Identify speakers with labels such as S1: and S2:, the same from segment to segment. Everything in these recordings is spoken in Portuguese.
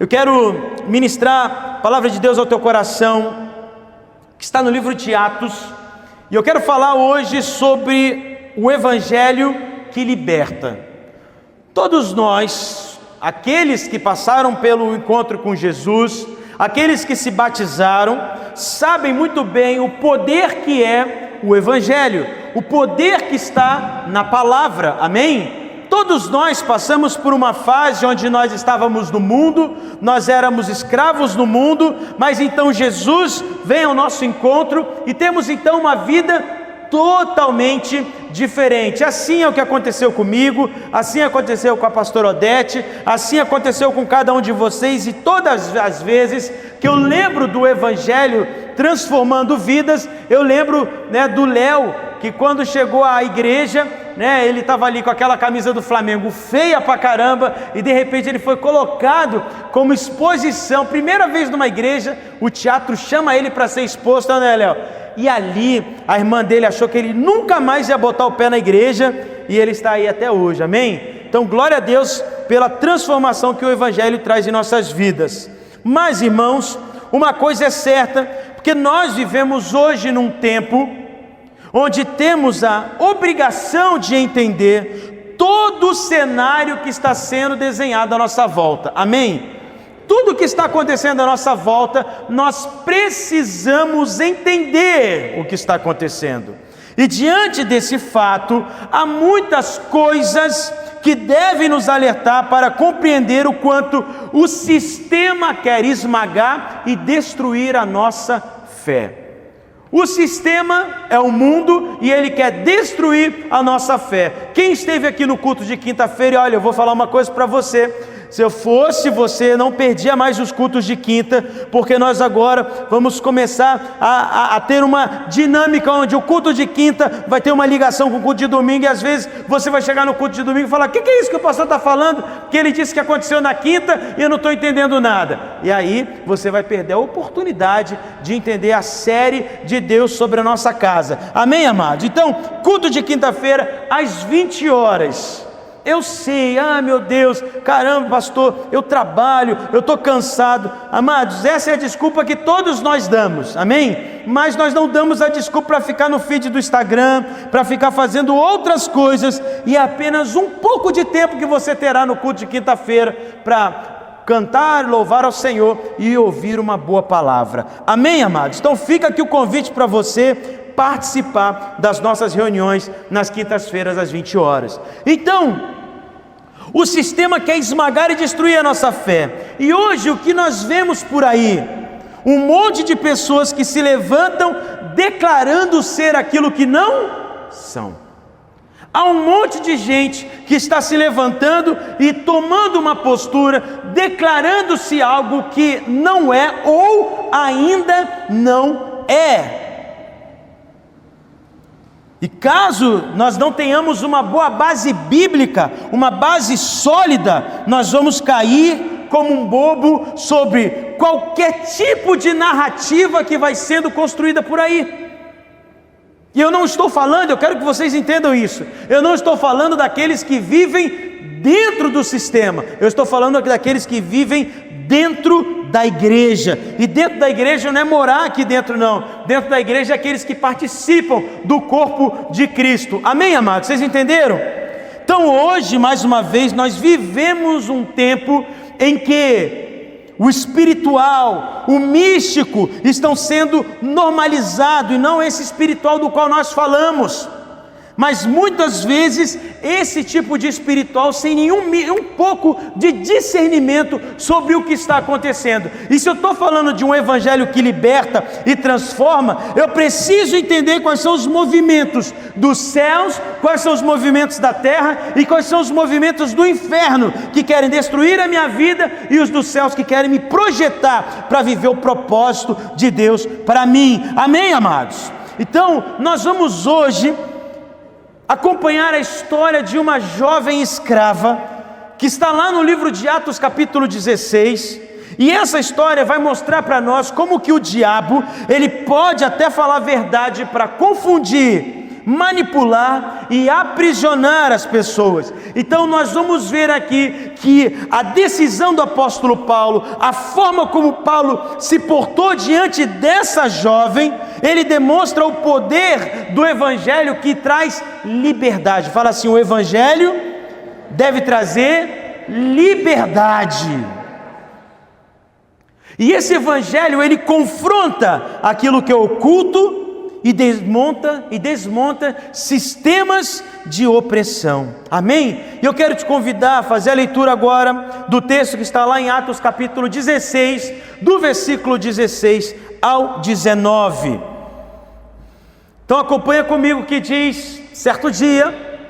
S1: Eu quero ministrar a palavra de Deus ao teu coração, que está no livro de Atos, e eu quero falar hoje sobre o Evangelho que liberta. Todos nós, aqueles que passaram pelo encontro com Jesus, aqueles que se batizaram, sabem muito bem o poder que é o Evangelho, o poder que está na palavra, amém? Todos nós passamos por uma fase onde nós estávamos no mundo, nós éramos escravos no mundo, mas então Jesus vem ao nosso encontro e temos então uma vida totalmente diferente. Assim é o que aconteceu comigo, assim aconteceu com a pastora Odete, assim aconteceu com cada um de vocês, e todas as vezes que eu lembro do Evangelho transformando vidas, eu lembro do Léo, que quando chegou à igreja, ele estava ali com aquela camisa do Flamengo feia pra caramba, e de repente ele foi colocado como exposição, primeira vez numa igreja, o teatro chama ele para ser exposto, né, Léo? E ali a irmã dele achou que ele nunca mais ia botar o pé na igreja, e ele está aí até hoje, amém? Então glória a Deus pela transformação que o Evangelho traz em nossas vidas. Mas irmãos, uma coisa é certa, porque nós vivemos hoje num tempo onde temos a obrigação de entender todo o cenário que está sendo desenhado à nossa volta, amém? Tudo que está acontecendo à nossa volta, nós precisamos entender o que está acontecendo, e diante desse fato, há muitas coisas que devem nos alertar para compreender o quanto o sistema quer esmagar e destruir a nossa fé. O sistema é o mundo e ele quer destruir a nossa fé. Quem esteve aqui no culto de quinta-feira, olha, eu vou falar uma coisa para você. Se eu fosse você, não perdia mais os cultos de quinta, porque nós agora vamos começar a ter uma dinâmica onde o culto de quinta vai ter uma ligação com o culto de domingo, e às vezes você vai chegar no culto de domingo e falar: o que é isso que o pastor está falando? Que ele disse que aconteceu na quinta e eu não estou entendendo nada. E aí você vai perder a oportunidade de entender a série de Deus sobre a nossa casa, amém, amados? Então, culto de quinta-feira às 20 horas. Eu sei, meu Deus, caramba pastor, eu trabalho, eu estou cansado. Amados, essa é a desculpa que todos nós damos, amém? Mas nós não damos a desculpa para ficar no feed do Instagram, para ficar fazendo outras coisas, e é apenas um pouco de tempo que você terá no culto de quinta-feira para cantar, louvar ao Senhor e ouvir uma boa palavra, amém, amados? Então fica aqui o convite para você participar das nossas reuniões nas quintas-feiras às 20 horas. Então, o sistema quer esmagar e destruir a nossa fé, e hoje o que nós vemos por aí, um monte de pessoas que se levantam declarando ser aquilo que não são. Há um monte de gente que está se levantando e tomando uma postura, declarando-se algo que não é ou ainda não é. E caso nós não tenhamos uma boa base bíblica, uma base sólida, nós vamos cair como um bobo sobre qualquer tipo de narrativa que vai sendo construída por aí. E eu não estou falando, eu quero que vocês entendam isso, eu não estou falando daqueles que vivem dentro do sistema, eu estou falando daqueles que vivem dentro da igreja. E dentro da igreja não é morar aqui dentro, não. Dentro da igreja é aqueles que participam do corpo de Cristo, amém, amados? Vocês entenderam? Então hoje, mais uma vez, nós vivemos um tempo em que o espiritual, o místico estão sendo normalizados, e não esse espiritual do qual nós falamos. Mas muitas vezes esse tipo de espiritual sem um pouco de discernimento sobre o que está acontecendo. E se eu estou falando de um evangelho que liberta e transforma, eu preciso entender quais são os movimentos dos céus, quais são os movimentos da terra e quais são os movimentos do inferno que querem destruir a minha vida, e os dos céus que querem me projetar para viver o propósito de Deus para mim, amém, amados? Então nós vamos hoje acompanhar a história de uma jovem escrava que está lá no livro de Atos capítulo 16, e essa história vai mostrar para nós como que o diabo, ele pode até falar a verdade para confundir, manipular manipular e aprisionar as pessoas. Então nós vamos ver aqui que a decisão do apóstolo Paulo, a forma como Paulo se portou diante dessa jovem, ele demonstra o poder do evangelho que traz liberdade. Fala assim: o evangelho deve trazer liberdade. E esse evangelho, ele confronta aquilo que é oculto e desmonta sistemas de opressão. Amém? E eu quero te convidar a fazer a leitura agora do texto que está lá em Atos capítulo 16, do versículo 16 ao 19. Então acompanha comigo, que diz: certo dia,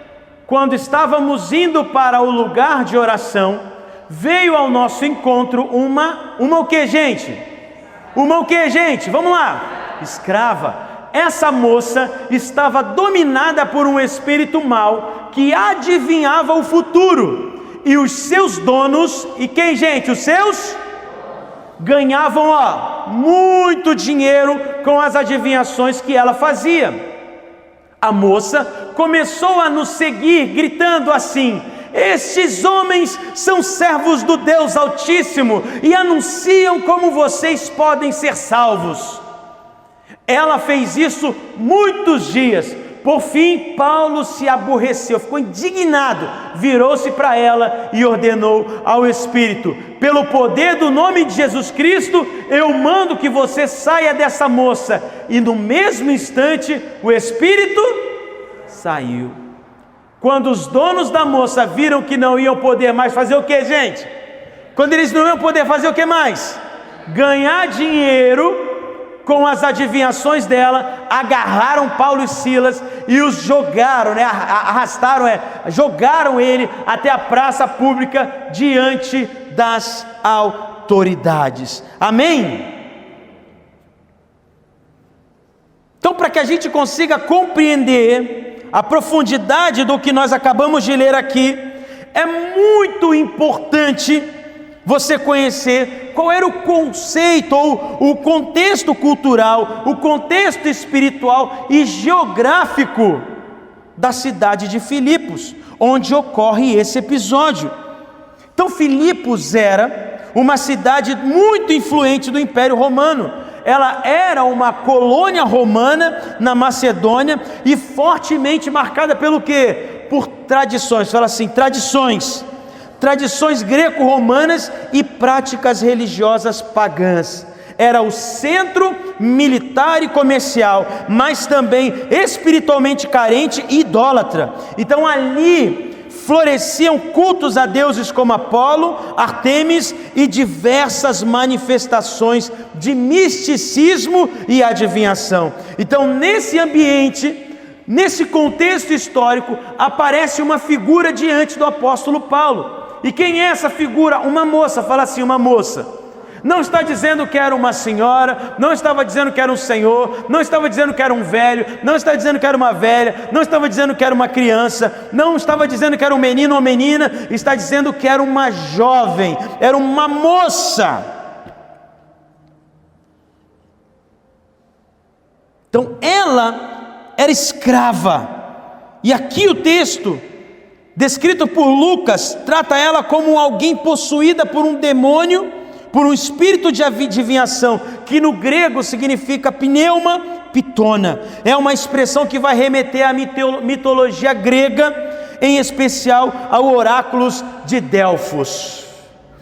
S1: quando estávamos indo para o lugar de oração, veio ao nosso encontro uma o que, gente? Uma o que, gente? Vamos lá. Escrava. Essa moça estava dominada por um espírito mau que adivinhava o futuro. E os seus donos, e quem, gente? Os seus? Ganhavam, muito dinheiro com as adivinhações que ela fazia. A moça começou a nos seguir, gritando assim: estes homens são servos do Deus Altíssimo e anunciam como vocês podem ser salvos. Ela fez isso muitos dias. Por fim, Paulo se aborreceu, ficou indignado, virou-se para ela e ordenou ao espírito: pelo poder do nome de Jesus Cristo, eu mando que você saia dessa moça. E no mesmo instante, o espírito saiu. Quando os donos da moça viram que não iam poder mais fazer o que, gente? Quando eles não iam poder fazer o que mais? Ganhar dinheiro com as adivinhações dela, agarraram Paulo e Silas e os jogaram, jogaram ele até a praça pública diante das autoridades. Amém? Então, para que a gente consiga compreender a profundidade do que nós acabamos de ler aqui, é muito importante você conhecer qual era o conceito ou o contexto cultural, o contexto espiritual e geográfico da cidade de Filipos, onde ocorre esse episódio. Então, Filipos era uma cidade muito influente do Império Romano. Ela era uma colônia romana na Macedônia e fortemente marcada pelo quê? Por tradições. Fala assim: tradições greco-romanas e práticas religiosas pagãs. Era o centro militar e comercial, mas também espiritualmente carente e idólatra. Então ali floresciam cultos a deuses como Apolo, Ártemis e diversas manifestações de misticismo e adivinhação. Então, nesse ambiente, nesse contexto histórico, aparece uma figura diante do apóstolo Paulo. E quem é essa figura? Uma moça. Fala assim: uma moça. Não está dizendo que era uma senhora, não estava dizendo que era um senhor, não estava dizendo que era um velho, não estava dizendo que era uma velha, não estava dizendo que era uma criança, não estava dizendo que era um menino ou menina, está dizendo que era uma jovem, era uma moça. Então ela era escrava, e aqui o texto descrito por Lucas trata ela como alguém possuída por um demônio, por um espírito de adivinhação, que no grego significa pneuma pitona. É uma expressão que vai remeter à mitologia grega, em especial ao oráculos de Delfos.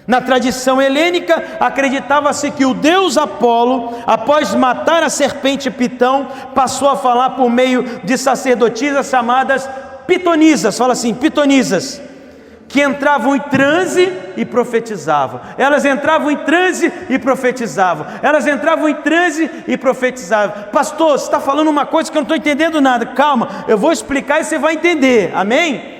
S1: Na tradição helênica, acreditava-se que o deus Apolo, após matar a serpente Pitão, passou a falar por meio de sacerdotisas chamadas pitonisas. Fala assim: pitonisas, que entravam em transe e profetizavam. Elas entravam em transe e profetizavam. Elas entravam em transe e profetizavam. Pastor, você está falando uma coisa que eu não estou entendendo nada. Calma, eu vou explicar e você vai entender. Amém?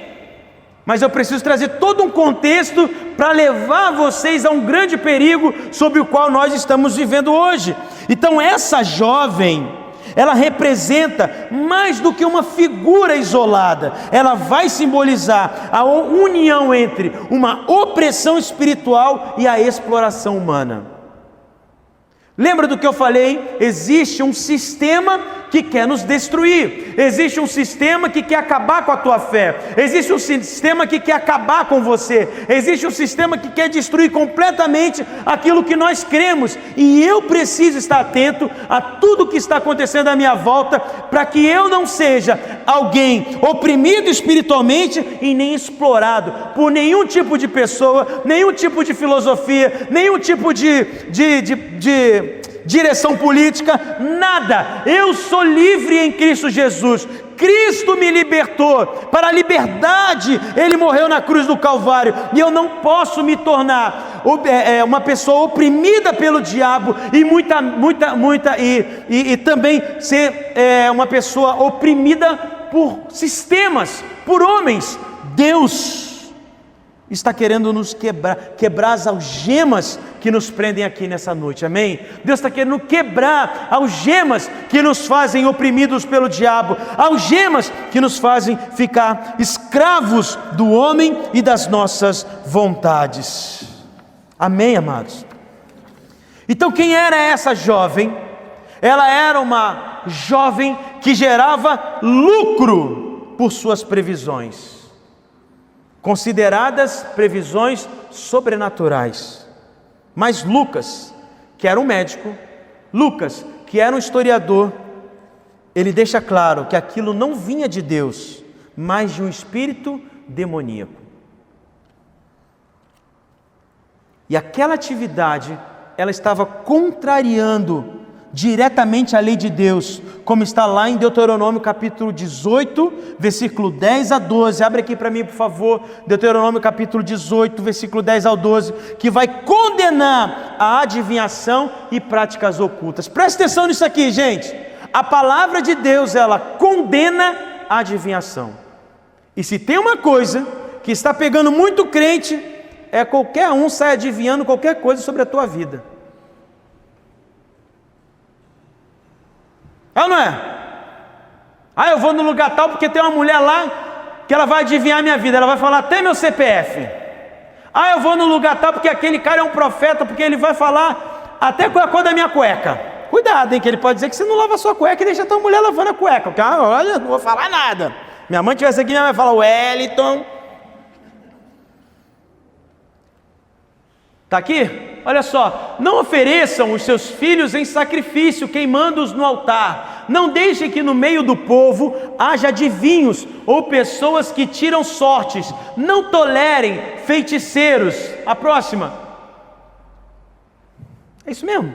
S1: Mas eu preciso trazer todo um contexto para levar vocês a um grande perigo sobre o qual nós estamos vivendo hoje. Então essa jovem, ela representa mais do que uma figura isolada. Ela vai simbolizar a união entre uma opressão espiritual e a exploração humana. Lembra do que eu falei? Existe um sistema que quer nos destruir. Existe um sistema que quer acabar com a tua fé. Existe um sistema que quer acabar com você. Existe um sistema que quer destruir completamente aquilo que nós cremos. E eu preciso estar atento a tudo que está acontecendo à minha volta, para que eu não seja alguém oprimido espiritualmente e nem explorado por nenhum tipo de pessoa, nenhum tipo de filosofia, nenhum tipo de direção política, nada. Eu sou livre em Cristo Jesus. Cristo me libertou. Para a liberdade Ele morreu na cruz do Calvário, e eu não posso me tornar uma pessoa oprimida pelo diabo e também ser uma pessoa oprimida por sistemas, por homens. Deus está querendo nos quebrar as algemas que nos prendem aqui nessa noite, amém? Deus está querendo quebrar algemas que nos fazem oprimidos pelo diabo, algemas que nos fazem ficar escravos do homem e das nossas vontades, amém, amados? Então, quem era essa jovem? Ela era uma jovem que gerava lucro por suas previsões, consideradas previsões sobrenaturais. Mas Lucas, que era um médico, Lucas, que era um historiador, ele deixa claro que aquilo não vinha de Deus, mas de um espírito demoníaco. E aquela atividade, ela estava contrariando diretamente a lei de Deus, como está lá em Deuteronômio capítulo 18, versículo 10 a 12, abre aqui para mim por favor, Deuteronômio capítulo 18, versículo 10 ao 12, que vai condenar a adivinhação e práticas ocultas. Presta atenção nisso aqui, gente. A palavra de Deus, ela condena a adivinhação, e se tem uma coisa que está pegando muito crente, é qualquer um sai adivinhando qualquer coisa sobre a tua vida. É ou não é? Eu vou no lugar tal porque tem uma mulher lá que ela vai adivinhar a minha vida, ela vai falar até meu CPF. Eu vou no lugar tal porque aquele cara é um profeta, porque ele vai falar até qual é a cor da minha cueca. Cuidado, hein, que ele pode dizer que você não lava a sua cueca e deixa a tua mulher lavando a cueca. Porque, olha, não vou falar nada. Minha mãe tivesse aqui, minha mãe vai falar, Wellington. Está aqui? Olha só, não ofereçam os seus filhos em sacrifício, queimando-os no altar. Não deixem que no meio do povo haja adivinhos ou pessoas que tiram sortes. Não tolerem feiticeiros. A próxima. É isso mesmo.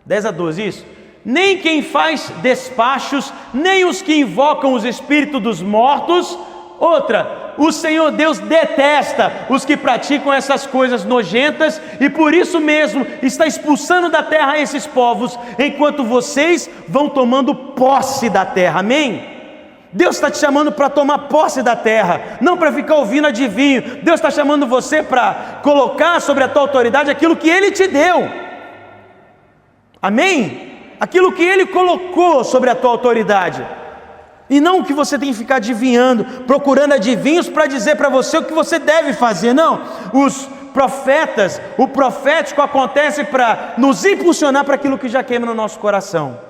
S1: 10 a 12, isso. Nem quem faz despachos, nem os que invocam os espíritos dos mortos. Outra, o Senhor Deus detesta os que praticam essas coisas nojentas, e por isso mesmo está expulsando da terra esses povos, enquanto vocês vão tomando posse da terra, amém? Deus está te chamando para tomar posse da terra, não para ficar ouvindo adivinho. Deus está chamando você para colocar sobre a tua autoridade aquilo que Ele te deu, amém? Aquilo que Ele colocou sobre a tua autoridade. E não que você tem que ficar adivinhando, procurando adivinhos para dizer para você o que você deve fazer. Não, os profetas, o profético acontece para nos impulsionar para aquilo que já queima no nosso coração.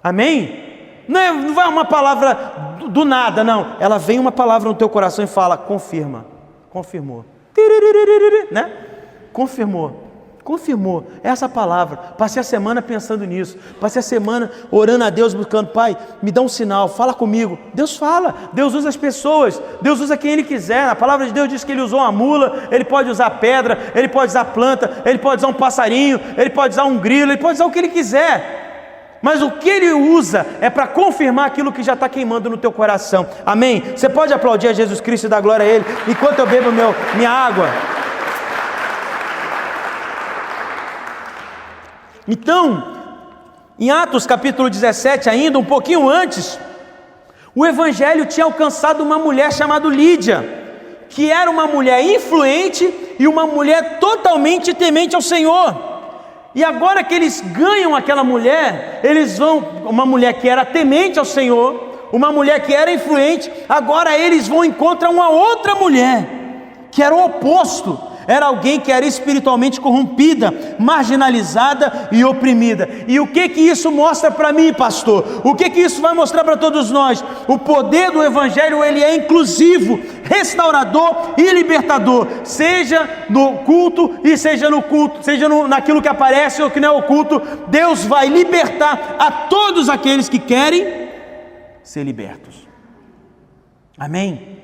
S1: Amém? Não vai uma palavra do nada, não. Ela vem uma palavra no teu coração e fala, confirma, confirmou, né? Confirmou essa palavra. Passei a semana pensando nisso, passei a semana orando a Deus, buscando, Pai, me dá um sinal, fala comigo. Deus fala, Deus usa as pessoas, Deus usa quem Ele quiser. A palavra de Deus diz que Ele usou uma mula, Ele pode usar pedra, Ele pode usar planta, Ele pode usar um passarinho, Ele pode usar um grilo, Ele pode usar o que Ele quiser. Mas o que Ele usa é para confirmar aquilo que já está queimando no teu coração, amém? Você pode aplaudir a Jesus Cristo e dar glória a Ele, enquanto eu bebo minha água. Então, em Atos capítulo 17, ainda um pouquinho antes, o Evangelho tinha alcançado uma mulher chamada Lídia, que era uma mulher influente e uma mulher totalmente temente ao Senhor. E agora que eles ganham aquela mulher, uma mulher que era temente ao Senhor, uma mulher que era influente, agora eles vão encontrar uma outra mulher, que era o oposto. era alguém que era espiritualmente corrompida, marginalizada e oprimida. E o que isso mostra para mim, pastor? O que isso vai mostrar para todos nós? O poder do Evangelho, ele é inclusivo, restaurador e libertador, seja no culto e seja no culto, seja naquilo que aparece ou que não é oculto. Deus vai libertar a todos aqueles que querem ser libertos. Amém?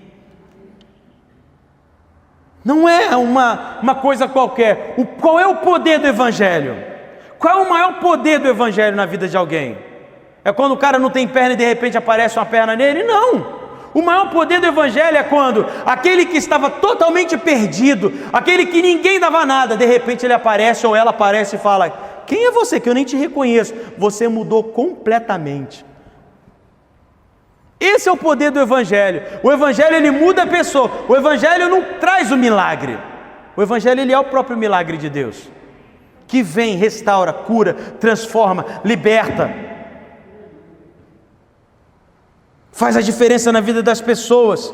S1: Não é uma coisa qualquer. Qual é o poder do Evangelho? Qual é o maior poder do Evangelho na vida de alguém? É quando o cara não tem perna e de repente aparece uma perna nele? Não. O maior poder do Evangelho é quando aquele que estava totalmente perdido, aquele que ninguém dava nada, de repente ele aparece ou ela aparece e fala: quem é você que eu nem te reconheço? Você mudou completamente. Esse é o poder do Evangelho. O Evangelho, ele muda a pessoa. O Evangelho não traz o milagre. O Evangelho, ele é o próprio milagre de Deus, que vem, restaura, cura, transforma, liberta, faz a diferença na vida das pessoas.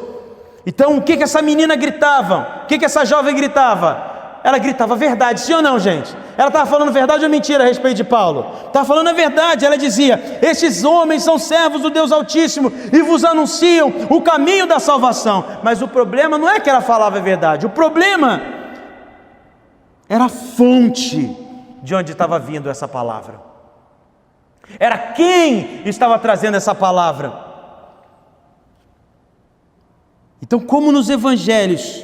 S1: Então, o que essa menina gritava? O que essa jovem gritava? Ela gritava verdade, sim ou não, gente? Ela estava falando verdade ou mentira a respeito de Paulo? Estava falando a verdade. Ela dizia: estes homens são servos do Deus Altíssimo e vos anunciam o caminho da salvação. Mas o problema não é que ela falava a verdade, o problema era a fonte de onde estava vindo essa palavra, era quem estava trazendo essa palavra. Então, como nos evangelhos,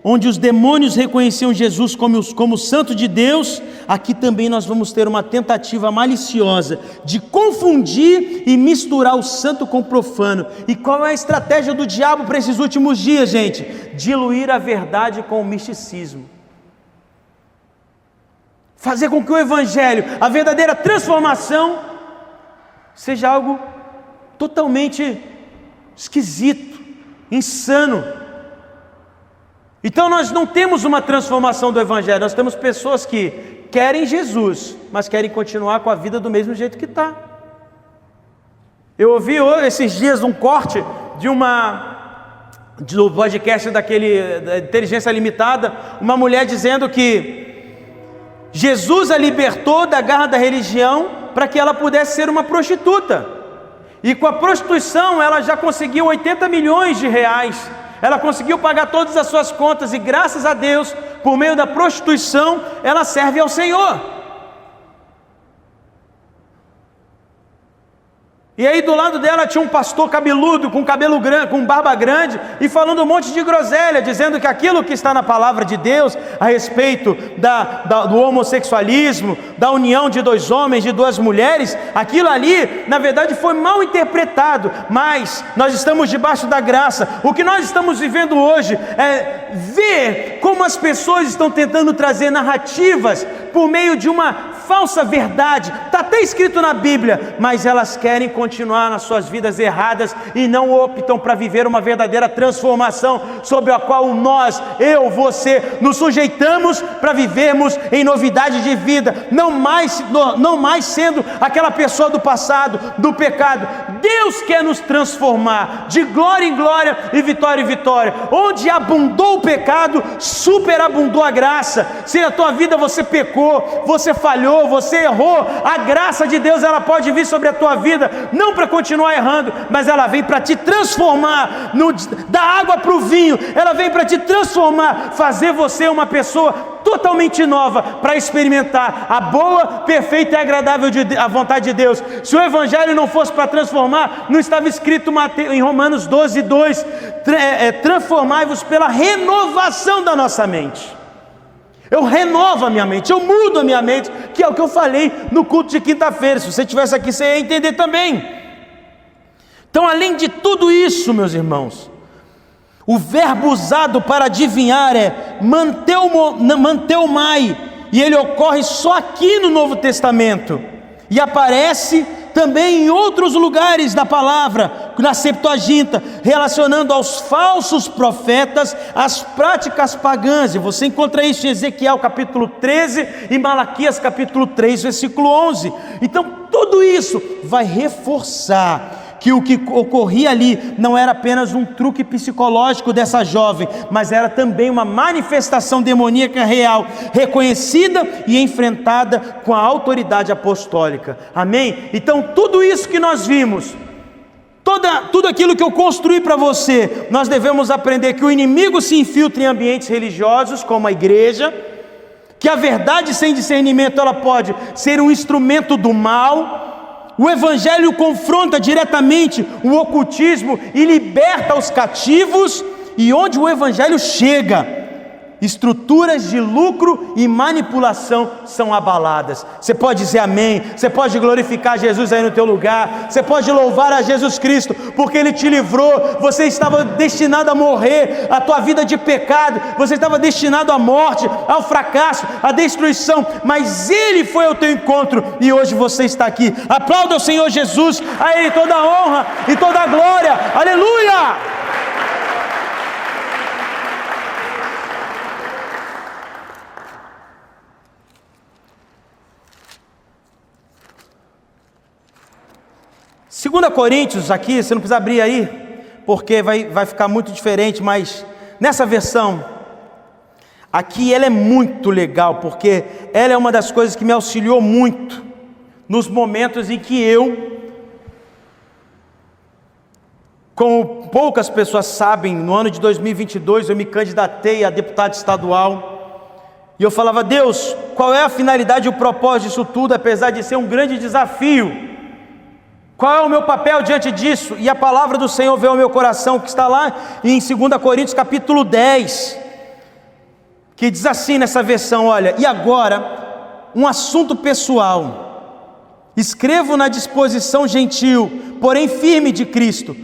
S1: onde os demônios reconheciam Jesus como santo de Deus, aqui também nós vamos ter uma tentativa maliciosa de confundir e misturar o santo com o profano. E qual é a estratégia do diabo para esses últimos dias, gente? Diluir a verdade com o misticismo. Fazer com que o Evangelho, a verdadeira transformação, seja algo totalmente esquisito, insano. Então nós não temos uma transformação do Evangelho, nós temos pessoas que querem Jesus, mas querem continuar com a vida do mesmo jeito que está. Eu ouvi esses dias um corte do podcast da Inteligência Limitada, uma mulher dizendo que Jesus a libertou da garra da religião para que ela pudesse ser uma prostituta, e com a prostituição ela já conseguiu 80 milhões de reais. Ela conseguiu pagar todas as suas contas e, graças a Deus, por meio da prostituição, ela serve ao Senhor. E aí do lado dela tinha um pastor cabeludo, com cabelo grande, com barba grande, e falando um monte de groselha, dizendo que aquilo que está na palavra de Deus a respeito do homossexualismo, da união de dois homens, de duas mulheres, aquilo ali na verdade foi mal interpretado. Mas nós estamos debaixo da graça. O que nós estamos vivendo hoje é ver como as pessoas estão tentando trazer narrativas por meio de uma falsa verdade. Está até escrito na Bíblia, mas elas querem continuar nas suas vidas erradas e não optam para viver uma verdadeira transformação, sobre a qual eu, você, nos sujeitamos para vivermos em novidade de vida, não mais sendo aquela pessoa do passado, do pecado. Deus quer nos transformar de glória em glória e vitória em vitória. Onde abundou o pecado, superabundou a graça. Se na tua vida você pecou, você falhou, você errou, a graça de Deus, ela pode vir sobre a tua vida, não para continuar errando, mas ela vem para te transformar, da água para o vinho, ela vem para te transformar, fazer você uma pessoa totalmente nova, para experimentar a boa, perfeita e agradável a vontade de Deus. Se o Evangelho não fosse para transformar, não estava escrito em Romanos 12:2, transformai-vos pela renovação da nossa mente. Eu renovo a minha mente, eu mudo a minha mente, que é o que eu falei no culto de quinta-feira. Se você estivesse aqui, você ia entender também. Então, além de tudo isso, meus irmãos, o verbo usado para adivinhar é manteumai, e ele ocorre só aqui no Novo Testamento, e aparece também em outros lugares da palavra, na Septuaginta, relacionando aos falsos profetas as práticas pagãs. E você encontra isso em Ezequiel capítulo 13 e Malaquias capítulo 3, versículo 11. Então tudo isso vai reforçar que o que ocorria ali não era apenas um truque psicológico dessa jovem, mas era também uma manifestação demoníaca real, reconhecida e enfrentada com a autoridade apostólica. Amém? Então tudo isso que nós vimos, tudo aquilo que eu construí para você, nós devemos aprender que o inimigo se infiltra em ambientes religiosos, como a igreja, que a verdade sem discernimento ela pode ser um instrumento do mal. O evangelho confronta diretamente o ocultismo e liberta os cativos, e onde o evangelho chega, estruturas de lucro e manipulação são abaladas. Você pode dizer amém, você pode glorificar Jesus aí no teu lugar, você pode louvar a Jesus Cristo, porque Ele te livrou. Você estava destinado a morrer, a tua vida de pecado, você estava destinado à morte, ao fracasso, à destruição, mas Ele foi ao teu encontro, e hoje você está aqui. Aplauda o Senhor Jesus, a Ele toda a honra e toda a glória, aleluia! Segunda Coríntios aqui, você não precisa abrir aí, porque vai ficar muito diferente, mas nessa versão, aqui ela é muito legal, porque ela é uma das coisas que me auxiliou muito, nos momentos em que como poucas pessoas sabem, no ano de 2022 eu me candidatei a deputado estadual, e eu falava: Deus, qual é a finalidade e o propósito disso tudo, apesar de ser um grande desafio? Qual é o meu papel diante disso? E a palavra do Senhor veio ao meu coração, que está lá em 2 Coríntios capítulo 10, que diz assim nessa versão: olha, e agora, um assunto pessoal, escrevo na disposição gentil, porém firme de Cristo.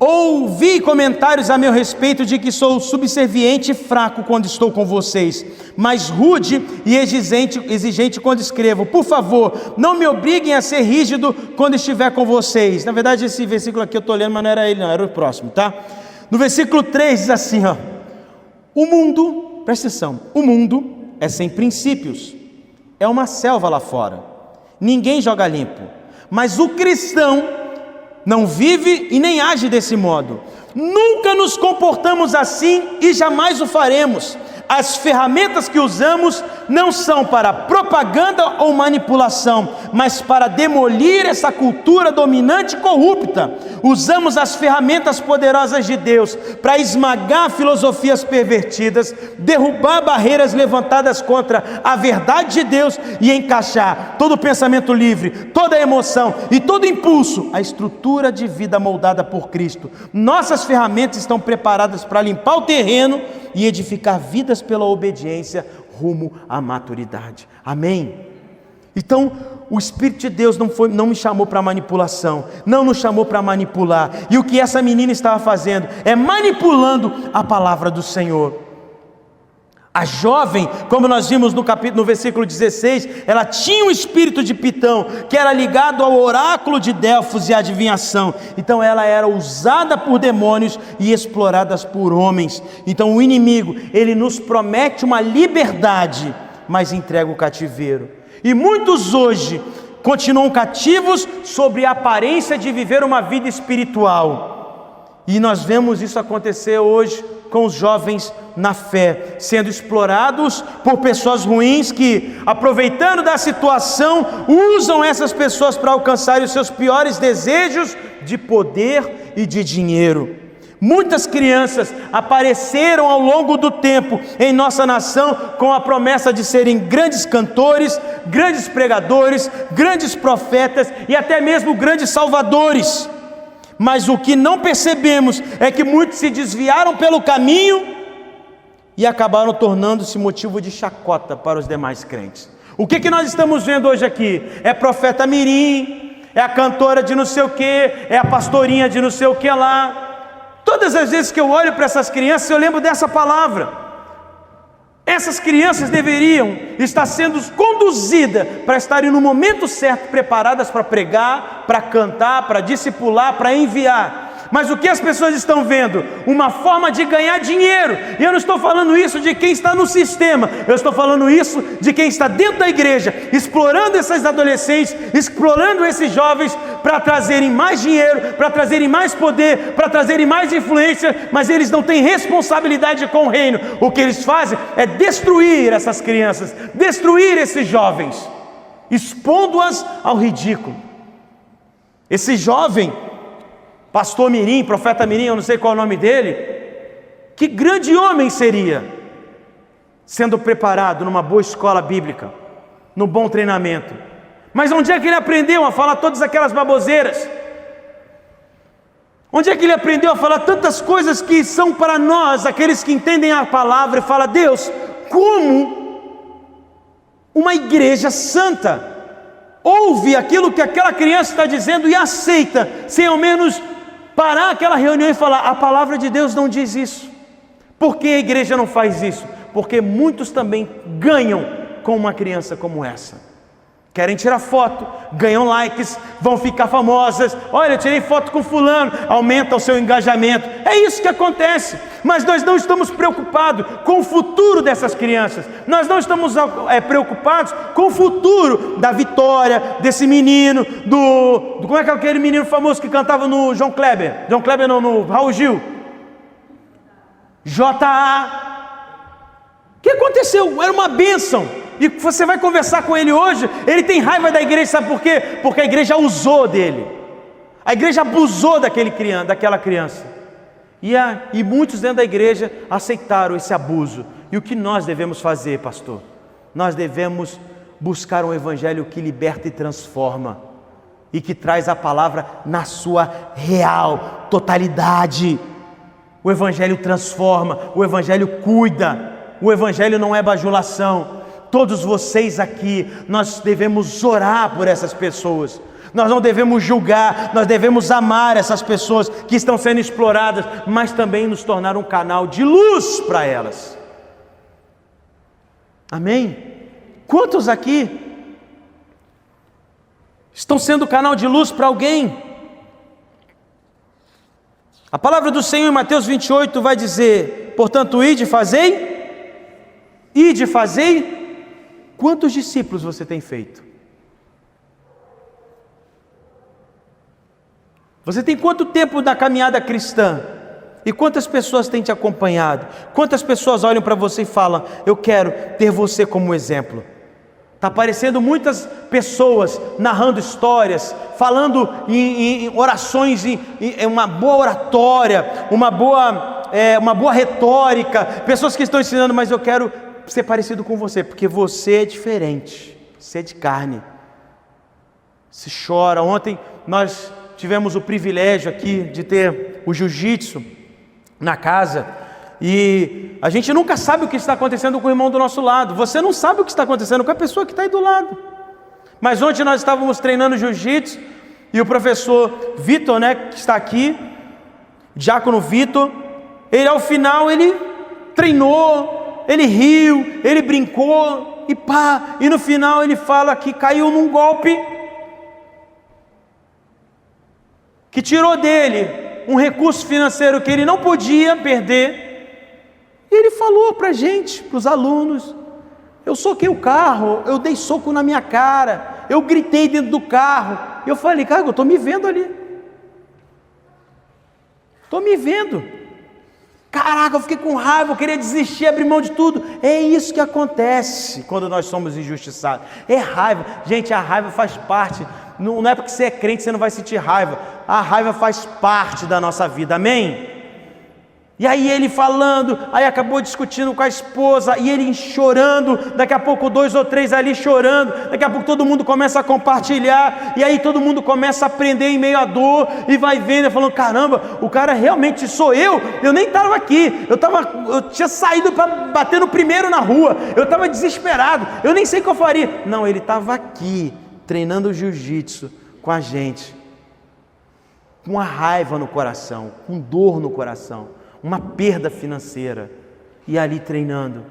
S1: Ouvi comentários a meu respeito de que sou subserviente e fraco quando estou com vocês, mas rude e exigente quando escrevo. Por favor, não me obriguem a ser rígido quando estiver com vocês. Na verdade, esse versículo aqui eu estou lendo, mas não era ele não, era o próximo, tá? No versículo 3 diz assim, ó: o mundo, presta atenção, o mundo é sem princípios, é uma selva lá fora, ninguém joga limpo, mas o cristão não vive e nem age desse modo. Nunca nos comportamos assim e jamais o faremos. As ferramentas que usamos não são para propaganda ou manipulação, mas para demolir essa cultura dominante e corrupta. Usamos as ferramentas poderosas de Deus para esmagar filosofias pervertidas, derrubar barreiras levantadas contra a verdade de Deus e encaixar todo pensamento livre, toda emoção e todo impulso à estrutura de vida moldada por Cristo. Nossas ferramentas estão preparadas para limpar o terreno e edificar vidas pela obediência rumo à maturidade. Amém? Então, o Espírito de Deus não me chamou para manipulação, não nos chamou para manipular. E o que essa menina estava fazendo é manipulando a palavra do Senhor. A jovem, como nós vimos no versículo 16, ela tinha um espírito de Pitão, que era ligado ao oráculo de Delfos e à adivinhação. Então ela era usada por demônios e explorada por homens. Então o inimigo, ele nos promete uma liberdade, mas entrega o cativeiro. E muitos hoje continuam cativos sobre a aparência de viver uma vida espiritual. E nós vemos isso acontecer hoje com os jovens na fé, sendo explorados por pessoas ruins que, aproveitando da situação, usam essas pessoas para alcançarem os seus piores desejos de poder e de dinheiro. Muitas crianças apareceram ao longo do tempo em nossa nação com a promessa de serem grandes cantores, grandes pregadores, grandes profetas e até mesmo grandes salvadores. Mas o que não percebemos é que muitos se desviaram pelo caminho e acabaram tornando-se motivo de chacota para os demais crentes. O que nós estamos vendo hoje aqui? É profeta mirim, é a cantora de não sei o que, é a pastorinha de não sei o que lá. Todas as vezes que eu olho para essas crianças, eu lembro dessa palavra. Essas crianças deveriam estar sendo conduzidas para estarem no momento certo, preparadas para pregar, para cantar, para discipular, para enviar. Mas o que as pessoas estão vendo? Uma forma de ganhar dinheiro. E eu não estou falando isso de quem está no sistema, eu estou falando isso de quem está dentro da igreja, explorando esses adolescentes, explorando esses jovens para trazerem mais dinheiro, para trazerem mais poder, para trazerem mais influência, mas eles não têm responsabilidade com o reino. O que eles fazem é destruir essas crianças, destruir esses jovens, expondo-as ao ridículo. Esse jovem, pastor Mirim, profeta Mirim, eu não sei qual é o nome dele, que grande homem seria, sendo preparado numa boa escola bíblica, no bom treinamento. Mas onde é que ele aprendeu a falar todas aquelas baboseiras? Onde é que ele aprendeu a falar tantas coisas que são para nós, aqueles que entendem a palavra, e fala: Deus, como uma igreja santa ouve aquilo que aquela criança está dizendo e aceita, sem ao menos parar aquela reunião e falar: a palavra de Deus não diz isso. Por que a igreja não faz isso? Porque muitos também ganham com uma criança como essa. Querem tirar foto, ganham likes, vão ficar famosas. Olha, eu tirei foto com fulano, aumenta o seu engajamento. É isso que acontece. Mas nós não estamos preocupados com o futuro dessas crianças. Nós não estamos preocupados com o futuro da Vitória, desse menino, como é que é aquele menino famoso que cantava no João Kleber? João Kleber não, no Raul Gil. J.A. O que aconteceu? Era uma bênção. E você vai conversar com ele hoje, ele tem raiva da igreja, sabe por quê? Porque a igreja usou dele, a igreja abusou daquela criança, e muitos dentro da igreja aceitaram esse abuso. E o que nós devemos fazer, pastor? Nós devemos buscar um evangelho que liberta e transforma, e que traz a palavra na sua real totalidade. O evangelho transforma, o evangelho cuida, o evangelho não é bajulação. Todos vocês aqui, nós devemos orar por essas pessoas, nós não devemos julgar, nós devemos amar essas pessoas que estão sendo exploradas, mas também nos tornar um canal de luz para elas. Amém? Quantos aqui estão sendo canal de luz para alguém? A palavra do Senhor em Mateus 28 vai dizer: portanto, ide e fazei. Quantos discípulos você tem feito? Você tem quanto tempo na caminhada cristã? E quantas pessoas têm te acompanhado? Quantas pessoas olham para você e falam: eu quero ter você como exemplo? Está aparecendo muitas pessoas narrando histórias, falando em orações, em uma boa oratória, uma boa retórica, pessoas que estão ensinando: mas eu quero ser parecido com você, porque você é diferente, você é de carne, você chora. Ontem nós tivemos o privilégio aqui de ter o jiu-jitsu na casa, e a gente nunca sabe o que está acontecendo com o irmão do nosso lado. Você não sabe o que está acontecendo com a pessoa que está aí do lado. Mas ontem nós estávamos treinando jiu-jitsu, e o professor Vitor, que está aqui, diácono Vitor, ele ao final, ele treinou, ele riu, ele brincou, e no final ele fala que caiu num golpe que tirou dele um recurso financeiro que ele não podia perder. E ele falou para a gente, para os alunos: eu soquei o carro, eu dei soco na minha cara, eu gritei dentro do carro. Eu falei: cara, eu estou me vendo ali, estou me vendo. Caraca, eu fiquei com raiva, eu queria desistir, abrir mão de tudo. É isso que acontece quando nós somos injustiçados. É raiva. Gente, a raiva faz parte. Não é porque você é crente que você não vai sentir raiva. A raiva faz parte da nossa vida, amém? E aí ele falando, aí acabou discutindo com a esposa, e ele chorando, daqui a pouco 2 ou 3 ali chorando, daqui a pouco todo mundo começa a compartilhar, e aí todo mundo começa a aprender em meio à dor, e vai vendo, e falando: caramba, o cara realmente sou eu nem estava aqui, eu tinha saído para bater no primeiro na rua, eu estava desesperado, eu nem sei o que eu faria. Não, ele estava aqui, treinando jiu-jitsu com a gente, com a raiva no coração, com dor no coração, uma perda financeira, e ali treinando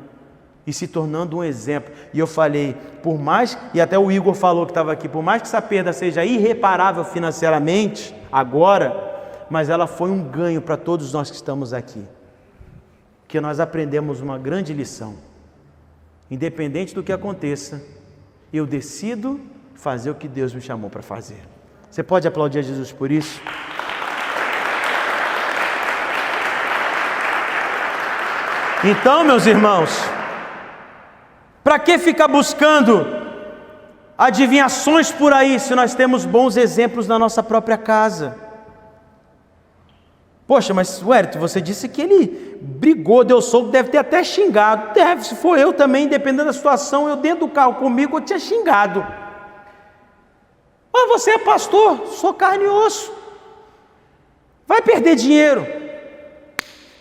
S1: e se tornando um exemplo. E eu falei, por mais, e até o Igor falou que estava aqui, por mais que essa perda seja irreparável financeiramente agora, mas ela foi um ganho para todos nós que estamos aqui, que nós aprendemos uma grande lição. Independente do que aconteça, eu decido fazer o que Deus me chamou para fazer. Você pode aplaudir a Jesus por isso? Então, meus irmãos, para que ficar buscando adivinhações por aí, se nós temos bons exemplos na nossa própria casa? Poxa, mas Wellington, você disse que ele brigou, deu soco, deve ter até xingado. Deve, se for eu também, dependendo da situação, eu dentro do carro comigo, eu tinha xingado. Mas você é pastor, sou carne e osso. Vai perder dinheiro.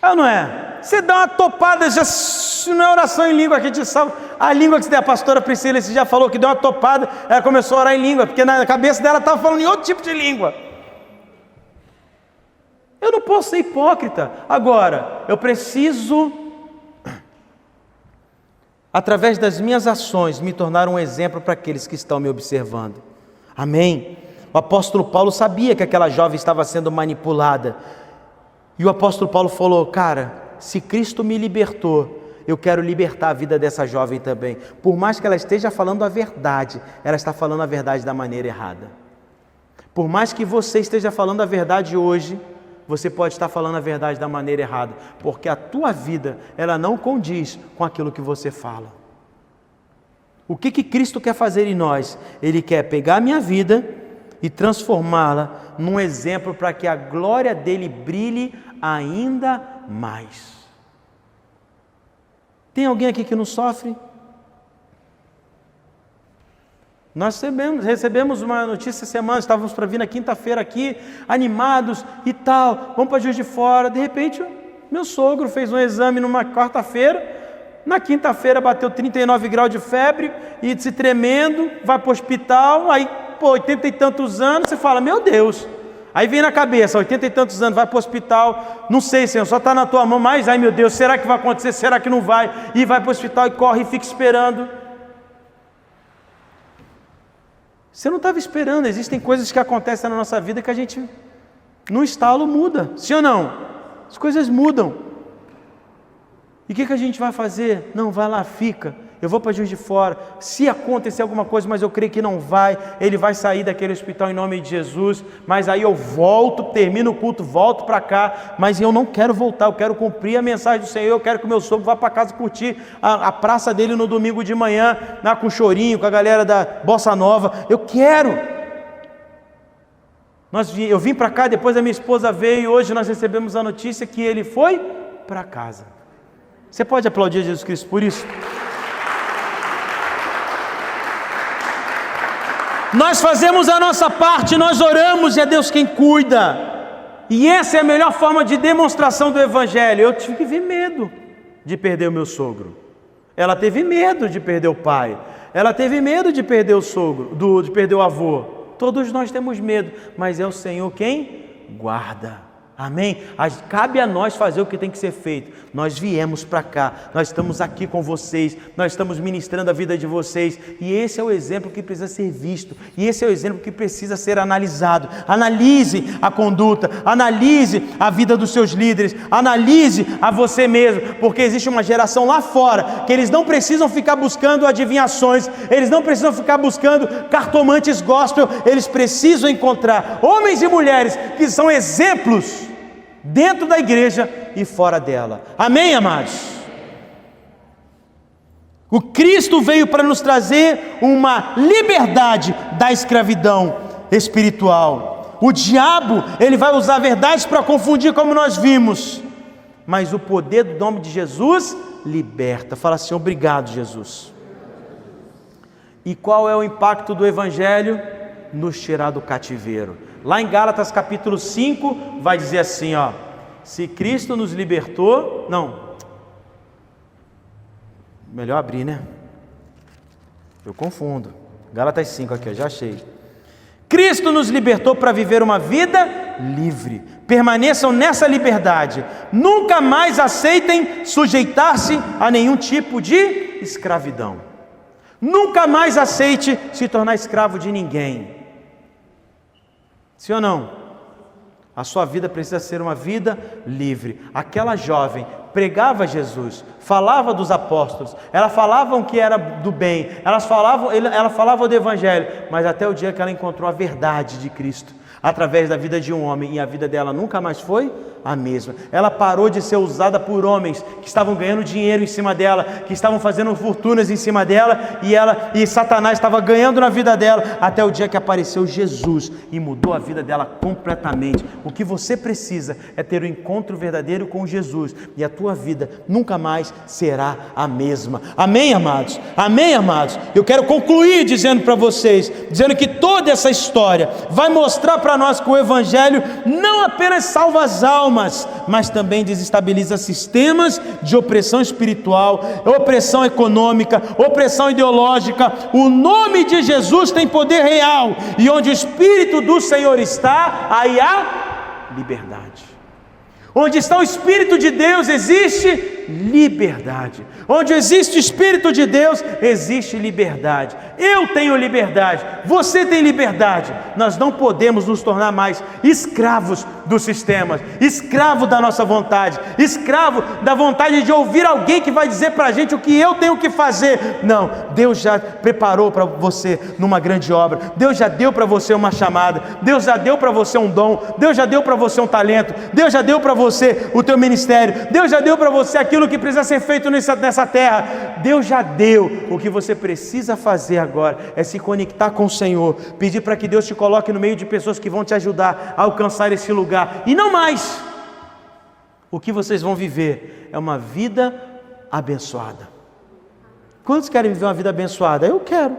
S1: Não é? Você dá uma topada, já não é oração em língua que a gente salva. A língua que a pastora Priscila já falou que deu uma topada, ela começou a orar em língua, porque na cabeça dela estava falando em outro tipo de língua. Eu não posso ser hipócrita. Agora, eu preciso, através das minhas ações, me tornar um exemplo para aqueles que estão me observando. Amém? O apóstolo Paulo sabia que aquela jovem estava sendo manipulada. E o apóstolo Paulo falou: cara, se Cristo me libertou, eu quero libertar a vida dessa jovem também. Por mais que ela esteja falando a verdade, ela está falando a verdade da maneira errada. Por mais que você esteja falando a verdade hoje, você pode estar falando a verdade da maneira errada, porque a tua vida, ela não condiz com aquilo que você fala. O que Cristo quer fazer em nós? Ele quer pegar a minha vida e transformá-la num exemplo para que a glória dele brilhe ainda mais. Tem alguém aqui que não sofre? Nós recebemos uma notícia essa semana, estávamos para vir na quinta-feira aqui, animados e tal, vamos para Juiz de Fora. De repente, meu sogro fez um exame numa quarta-feira, na quinta-feira bateu 39 graus de febre, e se tremendo, vai para o hospital, aí, 80 e tantos anos, você fala, meu Deus. Aí vem na cabeça, 80 e tantos anos, vai para o hospital, não sei, Senhor, só está na tua mão, mas, ai meu Deus, será que vai acontecer, será que não vai? E vai para o hospital e corre e fica esperando. Você não estava esperando, existem coisas que acontecem na nossa vida que a gente, num estalo, muda, sim ou não? As coisas mudam. E o que a gente vai fazer? Não, vai lá, fica. Eu vou para Juiz de Fora. Se acontecer alguma coisa, mas eu creio que não vai, ele vai sair daquele hospital em nome de Jesus. Mas aí eu volto, termino o culto, volto para cá. Mas eu não quero voltar, eu quero cumprir a mensagem do Senhor. Eu quero que o meu sogro vá para casa curtir a praça dele no domingo de manhã, lá com o chorinho, com a galera da Bossa Nova. Eu quero. Eu vim para cá, depois a minha esposa veio e hoje nós recebemos a notícia que ele foi para casa. Você pode aplaudir Jesus Cristo por isso? Nós fazemos a nossa parte, nós oramos e é Deus quem cuida. E essa é a melhor forma de demonstração do Evangelho. Eu tive medo de perder o meu sogro. Ela teve medo de perder o pai. Ela teve medo de perder o sogro, de perder o avô. Todos nós temos medo, mas é o Senhor quem guarda. Amém? Cabe a nós fazer o que tem que ser feito. Nós viemos para cá, nós estamos aqui com vocês, nós estamos ministrando a vida de vocês, e esse é o exemplo que precisa ser visto, e esse é o exemplo que precisa ser analisado. Analise a conduta, analise a vida dos seus líderes, analise a você mesmo, porque existe uma geração lá fora, que eles não precisam ficar buscando adivinhações, eles não precisam ficar buscando cartomantes gospel, eles precisam encontrar homens e mulheres que são exemplos dentro da igreja e fora dela. Amém, amados? O Cristo veio para nos trazer uma liberdade da escravidão espiritual. O diabo, ele vai usar verdades para confundir, como nós vimos, mas o poder do nome de Jesus liberta. Fala assim: obrigado, Jesus. E qual é o impacto do Evangelho? Nos tirar do cativeiro. Lá em Gálatas capítulo 5, vai dizer assim, ó: se Cristo nos libertou, melhor abrir, né? Eu confundo. Gálatas 5 aqui, ó, já achei. Cristo nos libertou para viver uma vida livre. Permaneçam nessa liberdade. Nunca mais aceitem sujeitar-se a nenhum tipo de escravidão. Nunca mais aceite se tornar escravo de ninguém. Sim ou não? A sua vida precisa ser uma vida livre. Aquela jovem pregava Jesus, falava dos apóstolos, elas falavam que era do bem, ela falava do evangelho, mas até o dia que ela encontrou a verdade de Cristo, através da vida de um homem, e a vida dela nunca mais foi a mesma. Ela parou de ser usada por homens que estavam ganhando dinheiro em cima dela, que estavam fazendo fortunas em cima dela, e Satanás estava ganhando na vida dela, até o dia que apareceu Jesus e mudou a vida dela completamente. O que você precisa é ter um encontro verdadeiro com Jesus, e a tua vida nunca mais será a mesma. Amém, amados? Amém, amados? Eu quero concluir dizendo para vocês, dizendo que toda essa história vai mostrar para nós que o evangelho não apenas salva as almas, mas também desestabiliza sistemas de opressão espiritual, opressão econômica, opressão ideológica. O nome de Jesus tem poder real, e onde o Espírito do Senhor está, aí há liberdade. Onde está o Espírito de Deus, existe liberdade. Onde existe o Espírito de Deus, existe liberdade. Eu tenho liberdade, você tem liberdade. Nós não podemos nos tornar mais escravos dos sistemas, escravo da nossa vontade, escravo da vontade de ouvir alguém que vai dizer para a gente o que eu tenho que fazer. Não, Deus já preparou para você numa grande obra, Deus já deu para você uma chamada, Deus já deu para você um dom, Deus já deu para você um talento, Deus já deu para você o teu ministério, Deus já deu para você aquilo que precisa ser feito nessa terra. Deus já deu. O que você precisa fazer agora é se conectar com o Senhor, pedir para que Deus te coloque no meio de pessoas que vão te ajudar a alcançar esse lugar, e não mais. O que vocês vão viver é uma vida abençoada. Quantos querem viver uma vida abençoada? Eu quero.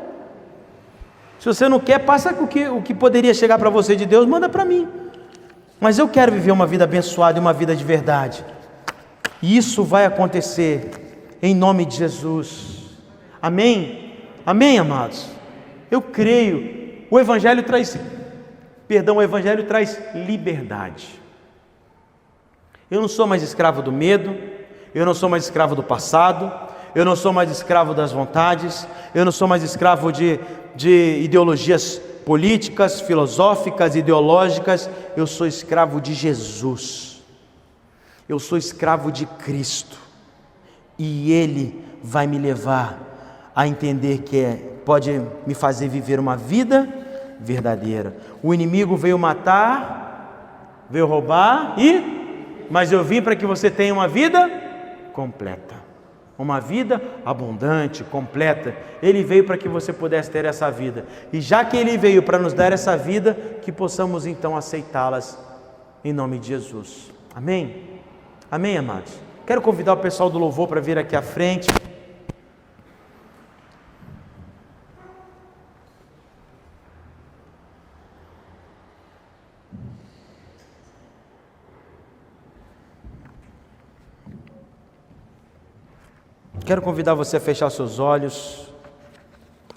S1: Se você não quer, passa o que poderia chegar para você de Deus, manda para mim. Mas eu quero viver uma vida abençoada e uma vida de verdade. E isso vai acontecer em nome de Jesus. Amém? Amém, amados? Eu creio. O Evangelho traz liberdade. Eu não sou mais escravo do medo, eu não sou mais escravo do passado, eu não sou mais escravo das vontades, eu não sou mais escravo de ideologias políticas, filosóficas, ideológicas. Eu sou escravo de Jesus. Eu sou escravo de Cristo, e Ele vai me levar a entender que pode me fazer viver uma vida verdadeira. O inimigo veio matar, veio roubar, mas eu vim para que você tenha uma vida completa, uma vida abundante, completa. Ele veio para que você pudesse ter essa vida, e já que Ele veio para nos dar essa vida, que possamos então aceitá-las em nome de Jesus. Amém? Amém, amados? Quero convidar o pessoal do louvor para vir aqui à frente. Quero convidar você a fechar os seus olhos.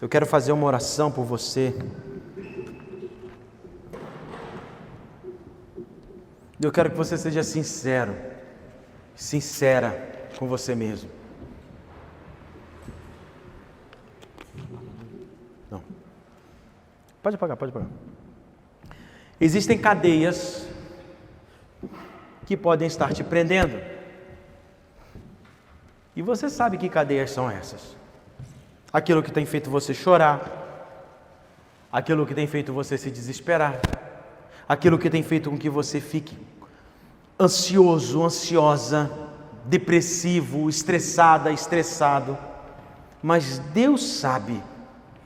S1: Eu quero fazer uma oração por você. Eu quero que você seja sincera com você mesmo. Não. Pode apagar. Existem cadeias que podem estar te prendendo. E você sabe que cadeias são essas. Aquilo que tem feito você chorar, aquilo que tem feito você se desesperar, aquilo que tem feito com que você fique ansioso, ansiosa, depressivo, estressada, estressado. Mas Deus sabe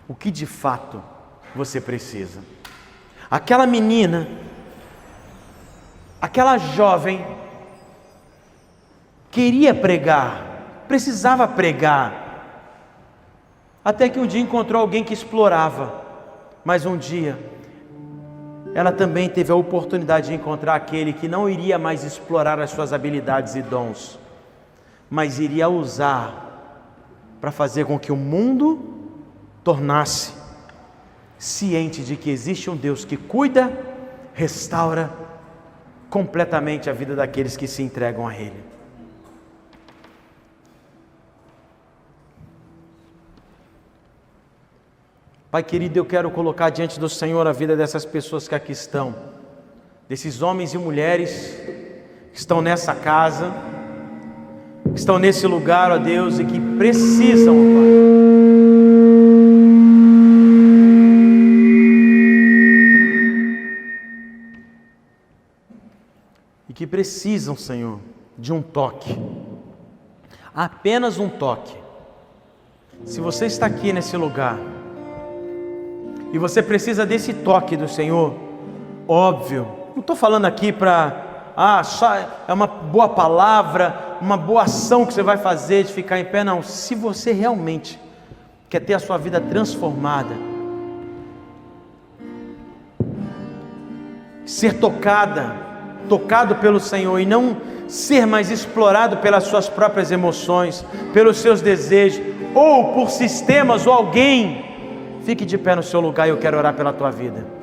S1: o que de fato você precisa. Aquela menina, aquela jovem, queria pregar, precisava pregar, até que um dia encontrou alguém que explorava, mas um dia ela também teve a oportunidade de encontrar aquele que não iria mais explorar as suas habilidades e dons, mas iria usar para fazer com que o mundo tornasse ciente de que existe um Deus que cuida, restaura completamente a vida daqueles que se entregam a Ele. Pai querido, eu quero colocar diante do Senhor a vida dessas pessoas que aqui estão, desses homens e mulheres que estão nessa casa, que estão nesse lugar, ó Deus, e que precisam, ó Pai, e que precisam, Senhor, de um toque, apenas um toque. Se você está aqui nesse lugar e você precisa desse toque do Senhor, óbvio, não estou falando aqui para é uma boa palavra, uma boa ação que você vai fazer de ficar em pé, não. Se você realmente quer ter a sua vida transformada, ser tocado pelo Senhor e não ser mais explorado pelas suas próprias emoções, pelos seus desejos, ou por sistemas ou alguém, fique de pé no seu lugar e eu quero orar pela tua vida.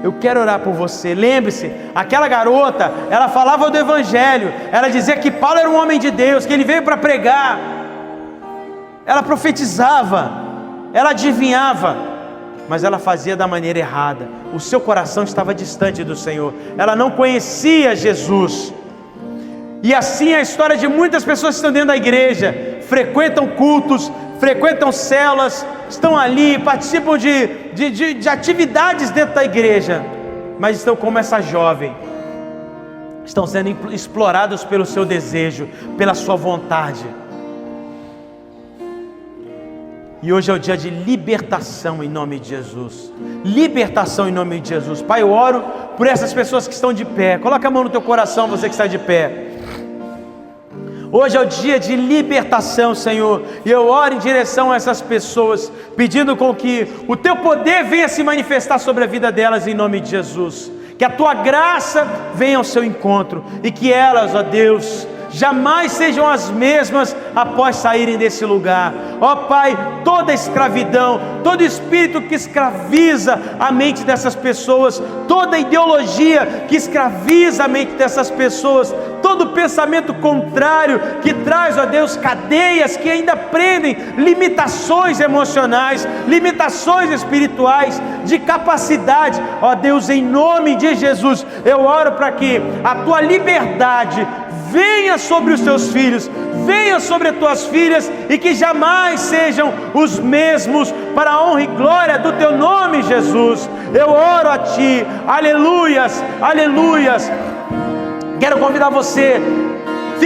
S1: Eu quero orar por você. Lembre-se, aquela garota, ela falava do Evangelho, ela dizia que Paulo era um homem de Deus, que ele veio para pregar, ela profetizava, ela adivinhava, mas ela fazia da maneira errada. O seu coração estava distante do Senhor, ela não conhecia Jesus. E assim é a história de muitas pessoas que estão dentro da igreja, frequentam cultos, frequentam células, estão ali, participam de atividades dentro da igreja, mas estão como essa jovem, estão sendo explorados pelo seu desejo, pela sua vontade. E hoje é o dia de libertação em nome de Jesus. Libertação em nome de Jesus. Pai, eu oro por essas pessoas que estão de pé. Coloca a mão no teu coração, você que está de pé. Hoje é o dia de libertação, Senhor, e eu oro em direção a essas pessoas, pedindo com que o Teu poder venha se manifestar sobre a vida delas em nome de Jesus, que a Tua graça venha ao seu encontro, e que elas, ó Deus, jamais sejam as mesmas após saírem desse lugar. Ó Pai, toda escravidão, todo espírito que escraviza a mente dessas pessoas, toda ideologia que escraviza a mente dessas pessoas, todo pensamento contrário que traz, ó Deus, cadeias que ainda prendem, limitações emocionais, limitações espirituais, de capacidade, ó Deus, em nome de Jesus, eu oro para que a Tua liberdade venha sobre os Teus filhos, venha sobre as Tuas filhas, e que jamais sejam os mesmos, para a honra e glória do Teu nome, Jesus. Eu oro a Ti, aleluias, aleluias. Quero convidar você